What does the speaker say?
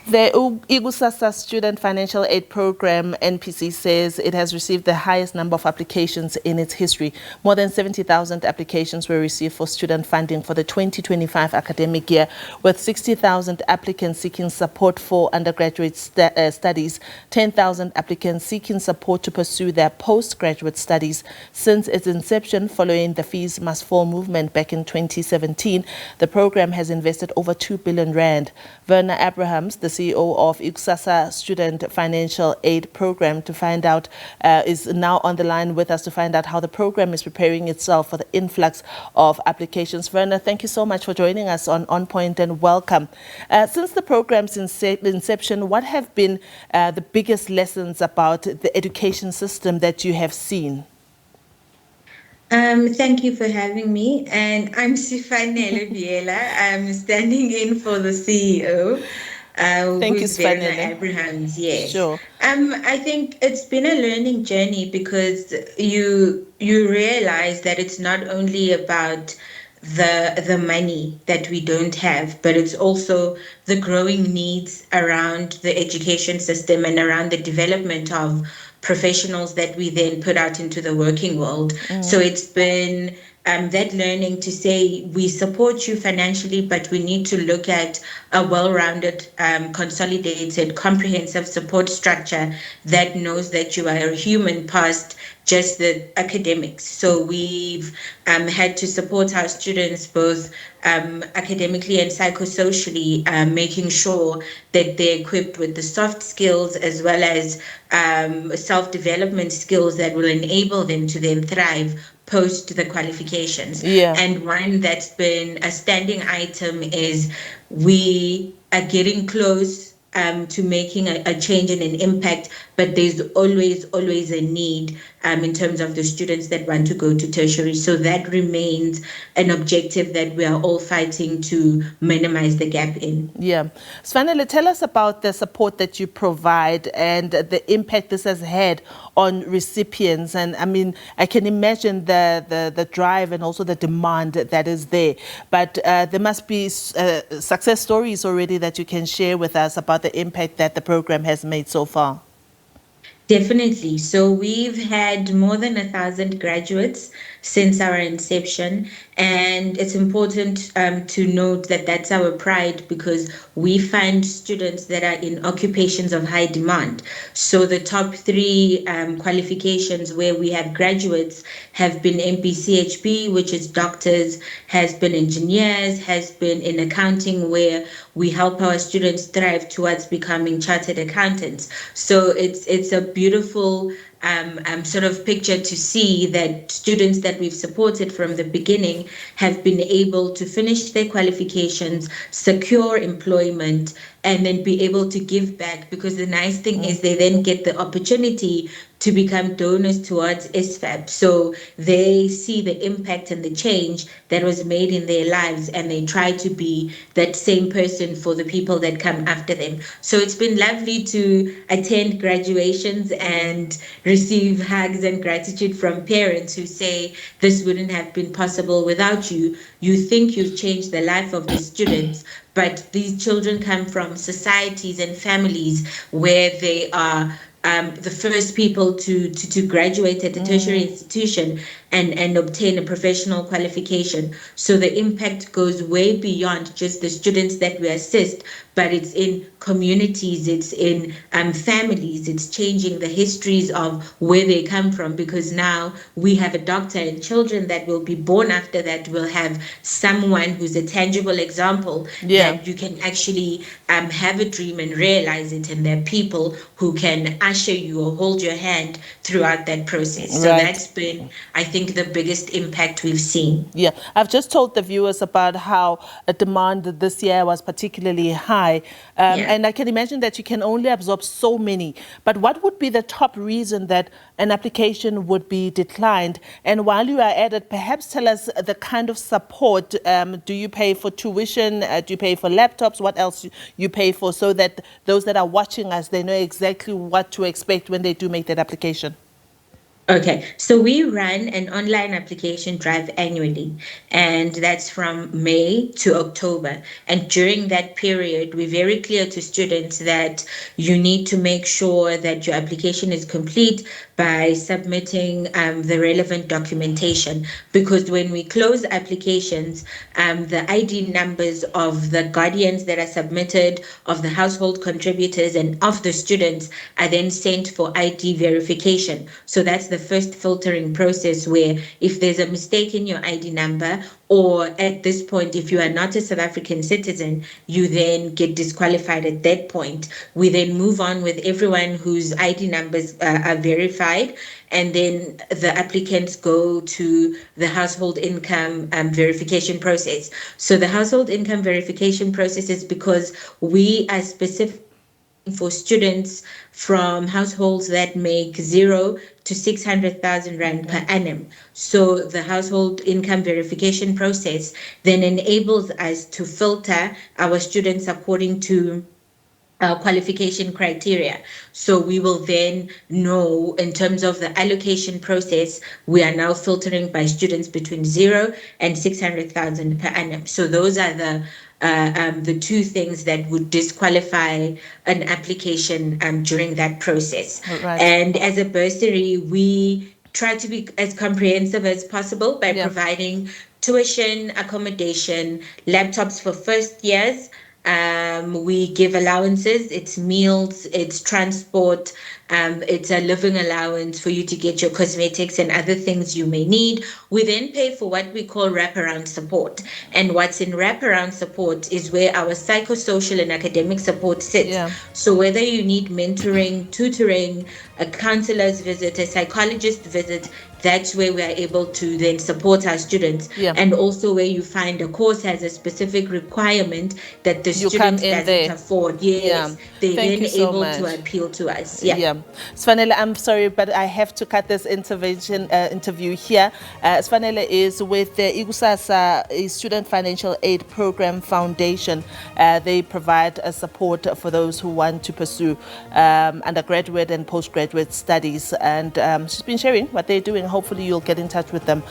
The Ikusasa Student Financial Aid Program, NPC, says it has received the highest number of applications in its history. More than 70,000 applications were received for student funding for the 2025 academic year, with 60,000 applicants seeking support for undergraduate studies, 10,000 applicants seeking support to pursue their postgraduate studies. Since its inception following the Fees Must Fall movement back in 2017, the program has invested over 2 billion rand. Werner Abrahams, the CEO of Ikusasa Student Financial Aid Program, is now on the line with us to find out how the program is preparing itself for the influx of applications. Werner, thank you so much for joining us on Point, and welcome. Since the program's inception, what have been the biggest lessons about the education system that you have seen? Thank you for having me. And I'm Sifanele Biyela. I'm standing in for the CEO. Thank you, Who's Werner Sifanele. Abrahams, yes. Sure. I think it's been a learning journey because you realize that it's not only about the money that we don't have, but it's also the growing needs around the education system and around the development of professionals that we then put out into the working world. So it's been that learning to say we support you financially, but we need to look at a well-rounded, consolidated, comprehensive support structure that knows that you are a human past just the academics. So we've had to support our students both academically and psychosocially, making sure that they're equipped with the soft skills as well as self-development skills that will enable them to then thrive post the qualifications. Yeah. And one that's been a standing item is we are getting close to making a change and an impact, but there's always a need in terms of the students that want to go to tertiary. So that remains an objective that we are all fighting to minimize the gap in. Yeah. Sifanele, tell us about the support that you provide and the impact this has had on recipients. And I mean, I can imagine the drive and also the demand that is there. But there must be success stories already that you can share with us about the impact that the program has made so far. Definitely. So we've had more than 1,000 graduates since our inception, and it's important to note that that's our pride because we find students that are in occupations of high demand. So the top three qualifications where we have graduates have been MPCHB, which is doctors, has been engineers, has been in accounting, where we help our students thrive towards becoming chartered accountants. So it's a beautiful sort of picture to see that students that we've supported from the beginning have been able to finish their qualifications, secure employment, and then be able to give back, because the nice thing is they then get the opportunity to become donors towards SFAB. So they see the impact and the change that was made in their lives, and they try to be that same person for the people that come after them. So it's been lovely to attend graduations and receive hugs and gratitude from parents who say this wouldn't have been possible without you. You think you've changed the life of the students, but these children come from societies and families where they are the first people to graduate at a tertiary institution and obtain a professional qualification. So the impact goes way beyond just the students that we assist, but it's in communities, it's in families, it's changing the histories of where they come from, because now we have a doctor, and children that will be born after that will have someone who's a tangible example that you can actually have a dream and realize it, and there are people who can usher you or hold your hand throughout that process. So that's been, I think, the biggest impact we've seen. Yeah, I've just told the viewers about how a demand this year was particularly high. And I can imagine that you can only absorb so many. But what would be the top reason that an application would be declined? And while you are at it, perhaps tell us the kind of support. Do you pay for tuition? Do you pay for laptops? What else you pay for, so that those that are watching us, they know exactly what to expect when they do make that application? Okay, so we run an online application drive annually, and that's from May to October. And during that period, we're very clear to students that you need to make sure that your application is complete by submitting the relevant documentation. Because when we close applications, the ID numbers of the guardians that are submitted, of the household contributors, and of the students are then sent for ID verification. So that's the first filtering process, where if there's a mistake in your ID number, or at this point, if you are not a South African citizen, you then get disqualified at that point. We then move on with everyone whose ID numbers are verified, and then the applicants go to the household income verification process. So the household income verification process is because we are specific for students from households that make 0 to 600,000 rand per annum. So the household income verification process then enables us to filter our students according to qualification criteria. So we will then know, in terms of the allocation process, we are now filtering by students between 0 and 600,000 per annum. So those are the two things that would disqualify an application during that process. Right. And as a bursary, we try to be as comprehensive as possible by providing tuition, accommodation, laptops for first years. We give allowances, it's meals, it's transport, it's a living allowance for you to get your cosmetics and other things you may need. We then pay for what we call wraparound support. And what's in wraparound support is where our psychosocial and academic support sits. Yeah. So whether you need mentoring, tutoring, a counselor's visit, a psychologist visit, that's where we are able to then support our students. And also where you find a course has a specific requirement that the student doesn't afford. Yes, they're then able to appeal to us. Sifanele, I'm sorry, but I have to cut this interview here. Sifanele is with the Ikusasa, a Student Financial Aid Program Foundation. They provide support for those who want to pursue undergraduate and postgraduate studies. And she's been sharing what they're doing. Hopefully you'll get in touch with them